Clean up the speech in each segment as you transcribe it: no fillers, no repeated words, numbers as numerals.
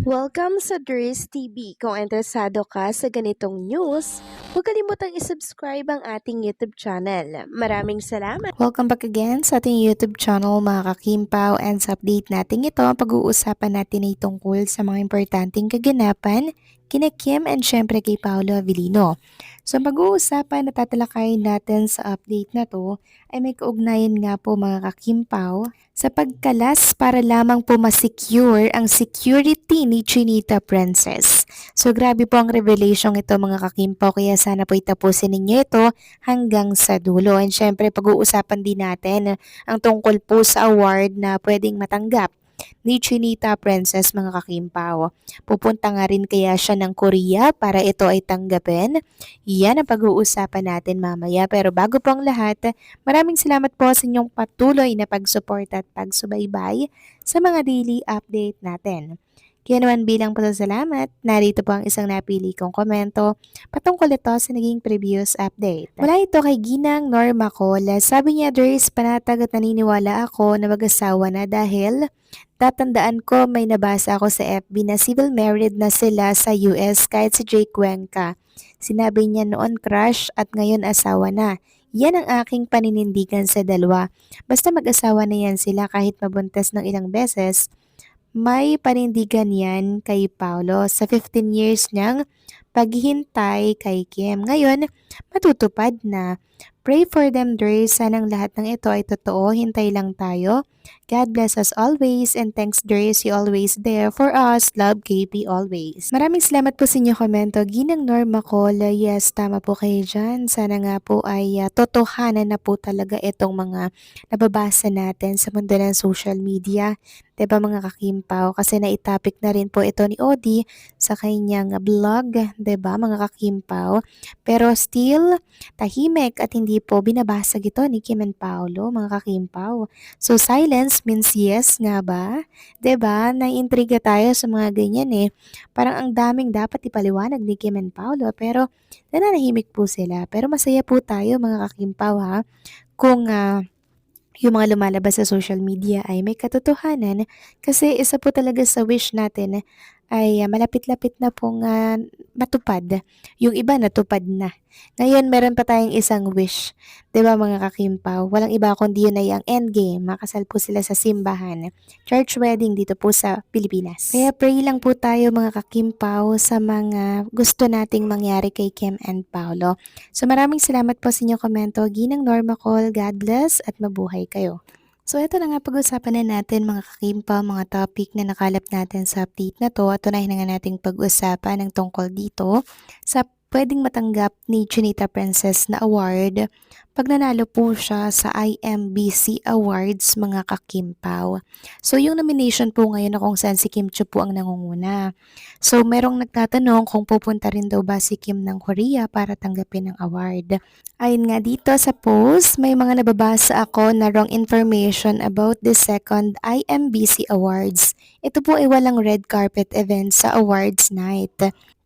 Welcome sa Dries TV. Kung interesado ka sa ganitong news, huwag kalimutang isubscribe ang ating YouTube channel. Maraming salamat! Welcome back again sa ating YouTube channel mga kakimpaw, and sa update natin ito, pag-uusapan natin ay tungkol sa mga importanteng kaganapan kina Kim and syempre kay Paolo Avellino. So pag-uusapan na tatalakayin natin sa update na to ay may kaugnayan nga po mga kakimpaw sa pagkalas para lamang po masecure ang security ni Chinita Princess. So grabe po ang revelation ito mga kakimpaw, kaya sana po itapusin ninyo ito hanggang sa dulo. And syempre pag-uusapan din natin ang tungkol po sa award na pwedeng matanggap ni Chinita Princess mga kakimpaw. Pupunta nga rin kaya siya ng Korea para ito ay tanggapin? Yan ang pag-uusapan natin mamaya. Pero bago po ang lahat, maraming salamat po sa inyong patuloy na pag-support at pagsubaybay sa mga daily update natin. Kaya naman bilang pasasalamat, narito po ang isang napili kong komento patungkol ito sa naging previous update. Mula ito kay Ginang Norma Cola, sabi niya, Dries, panatag at naniniwala ako na mag-asawa na dahil tatandaan ko may nabasa ako sa FB na civil married na sila sa US kahit si Jake Cuenca. Sinabi niya noon crush at ngayon asawa na. Yan ang aking paninindigan sa dalawa. Basta mag-asawa na yan sila kahit mabuntas ng ilang beses, may panindigan yan kay Paolo sa 15 years niyang paghihintay kay Kim. Ngayon, matutupad na. Pray for them, Dries. Sanang lahat ng ito ay totoo. Hintay lang tayo. God bless us always, and thanks, Dries. You always there for us. Love, KP always. Maraming salamat po sa inyo komento. Ginang Norma Cola, yes, tama po kayo dyan. Sana nga po ay totohanan na po talaga itong mga nababasa natin sa mundo ng social media. Diba mga kakimpaw? Kasi naitapik na rin po ito ni Odi sa kanyang vlog, diba mga kakimpaw? Pero still, tahimik at hindi po binabasag ito ni Kim and Paolo, mga kakimpaw. So silence means yes nga ba? Diba? Naiintriga tayo sa mga ganyan eh. Parang ang daming dapat ipaliwanag ni Kim and Paolo, pero nananahimik po sila. Pero masaya po tayo mga kakimpaw ha, kung yung mga lumalabas sa social media ay may katotohanan, kasi isa po talaga sa wish natin ay malapit-lapit na pong matupad. Yung iba natupad na. Ngayon meron pa tayong isang wish. 'Di ba mga kakimpaw? Walang iba kundi yun ay ang endgame. Makasal po sila sa simbahan. Church wedding dito po sa Pilipinas. Kaya pray lang po tayo mga kakimpaw sa mga gusto nating mangyari kay Kim and Paolo. So maraming salamat po sa inyong komento. Ginang Norma Call, God bless at mabuhay kayo. So ito na nga, pag-usapan na natin mga kakimpa, mga topic na nakalap natin sa update na to, at tunahin na nga nating pag-usapan ng tungkol dito sa pwedeng matanggap ni Chinita Princess na award pag nanalo po siya sa IMBC Awards mga kakimpaw. So yung nomination po ngayon na kung saan si Kim Chiu po ang nangunguna. So merong nagtatanong kung pupunta rin daw ba si Kim ng Korea para tanggapin ang award. Ayun nga, dito sa post, may mga nababasa ako na wrong information about the second IMBC Awards. Ito po ay walang red carpet event sa awards night.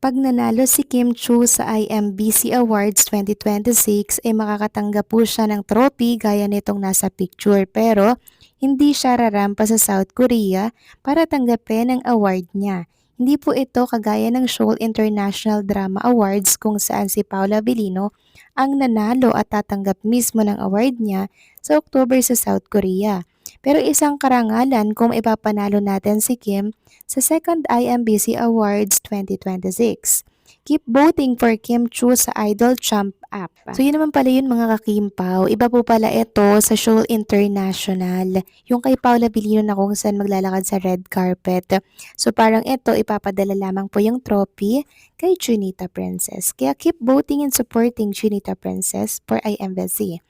Pag nanalo si Kim Chiu sa IMBC Awards 2026, ay makakatanggap po siya ng trophy gaya nitong nasa picture, pero hindi siya rarampa sa South Korea para tanggapin ang award niya. Hindi po ito kagaya ng Seoul International Drama Awards kung saan si Paula Avellino ang nanalo at tatanggap mismo ng award niya sa October sa South Korea. Pero isang karangalan kung ipapanalo natin si Kim sa second IMBC Awards 2026. Keep voting for Kim Chiu sa Idol Champ app. So yun naman pala yun mga kakimpaw. Iba po pala ito sa Seoul International. Yung kay Paula Avellino na kung saan maglalakad sa red carpet. So parang ito, ipapadala lamang po yung trophy kay Chinita Princess. Kaya keep voting and supporting Chinita Princess for IMBC.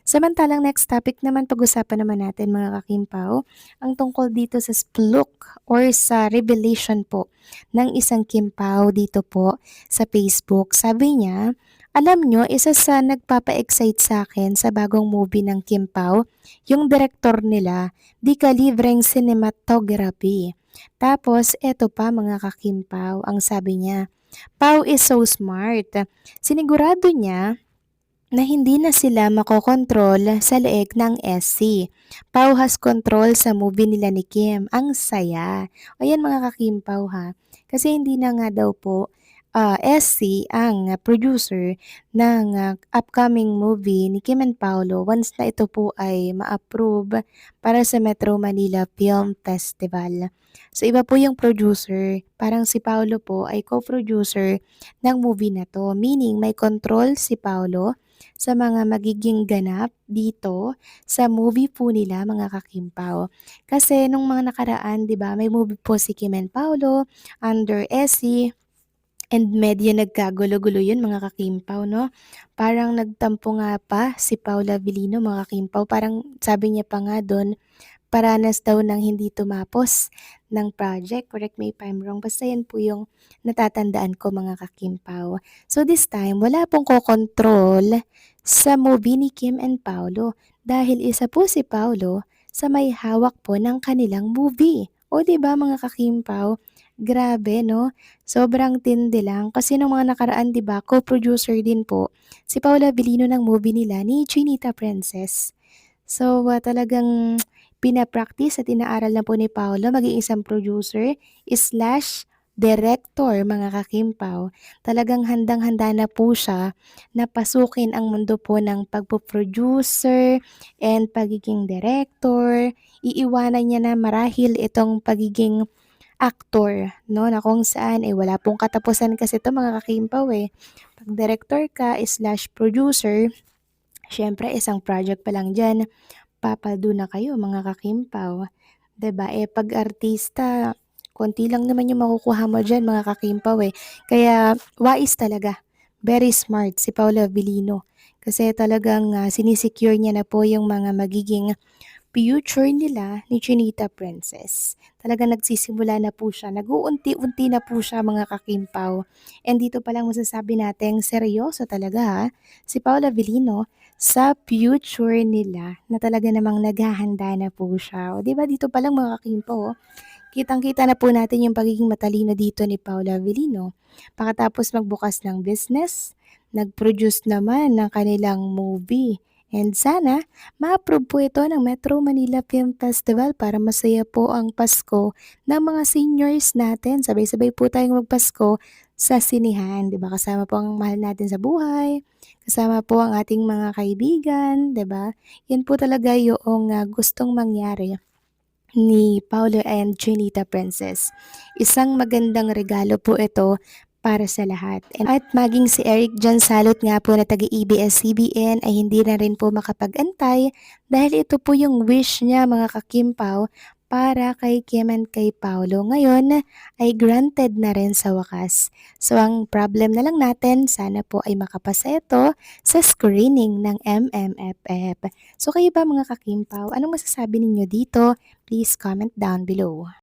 Samantalang next topic naman, pag-usapan naman natin mga kakimpaw, ang tungkol dito sa spluk or sa revelation po ng isang kimpaw dito po sa Facebook. Sabi niya, alam nyo, isa sa nagpapa-excite sa akin sa bagong movie ng Kimpaw, yung director nila, di kalibreng cinematography. Tapos, eto pa mga kakimpaw, ang sabi niya, Pau is so smart. Sinigurado niya na hindi na sila makokontrol sa leeg ng SC. Pauhas control sa movie nila ni Kim. Ang saya. O yan mga kakimpaw ha. Kasi hindi na nga daw po SC ang producer ng upcoming movie ni Kim and Paolo once na ito po ay ma-approve para sa Metro Manila Film Festival. So iba po yung producer, parang si Paolo po ay co-producer ng movie na to. Meaning may control si Paolo sa mga magiging ganap dito sa movie po nila mga kakimpaw. Kasi nung mga nakaraan, 'di ba, may movie po si Kim and Paolo under SC and medyo nagkagulo-gulo yun mga kakimpaw, no? Parang nagtampo nga pa si Paula Avellino mga kakimpaw. Parang sabi niya pa nga doon, paranas daw ng hindi tumapos ng project. Correct me if I'm wrong. Basta yan po yung natatandaan ko mga kakimpaw. So this time, wala pong kokontrol sa movie ni Kim and Paolo dahil isa po si Paolo sa may hawak po ng kanilang movie. O di ba mga kakimpaw? Grabe no? Sobrang tindi lang kasi nung mga nakaraan 'di ba, co-producer din po si Paula Avellino ng movie nila ni Chinita Princess. So, talagang pina-practice at inaaral na po ni Paolo maging isang producer slash director mga kakimpaw. Talagang handang-handa na po siya na pasukin ang mundo po ng pagpo-producer and pagiging director. Iiwanan niya na marahil itong pagiging aktor, no, na kung saan wala pong katapusan kasi ito mga kakimpaw Pag director ka slash producer, syempre isang project pa lang dyan papaldo na kayo mga kakimpaw, 'di ba? 'Pag artista, konti lang naman yung makukuha mo diyan mga kakimpaw Kaya wais talaga, very smart si Paula Avellino. Kasi talagang sinisecure niya na po yung mga magiging future nila ni Chinita Princess. Talagang nagsisimula na po siya, nag-uunti-unti na po siya mga kakimpaw. And dito pa lang masasabi natin, seryoso talaga si Paula Avellino sa future nila na talaga namang naghahanda na po siya. O, di ba dito pa lang mga kakimpaw, kitang-kita na po natin yung pagiging matalino dito ni Paula Avellino. Pagkatapos magbukas ng business, nag-produce naman ng kanilang movie. And sana, ma-approve po ito ng Metro Manila Film Festival para masaya po ang Pasko ng mga seniors natin. Sabay-sabay po tayong magpasko sa sinihan, 'di ba? Kasama po ang mahal natin sa buhay, kasama po ang ating mga kaibigan, 'di ba? Yan po talaga yung gustong mangyari ni Paolo and Chinita Princess. Isang magandang regalo po ito para sa lahat. At maging si Eric John Salot nga po na taga-ABS-CBN ay hindi na rin po makapag-antay dahil ito po yung wish niya mga kakimpaw para kay Kim and kay Paolo. Ngayon ay granted na rin sa wakas. So ang problem na lang natin, sana po ay makapasa ito sa screening ng MMFF. So kayo ba mga kakimpaw, anong masasabi ninyo dito? Please comment down below.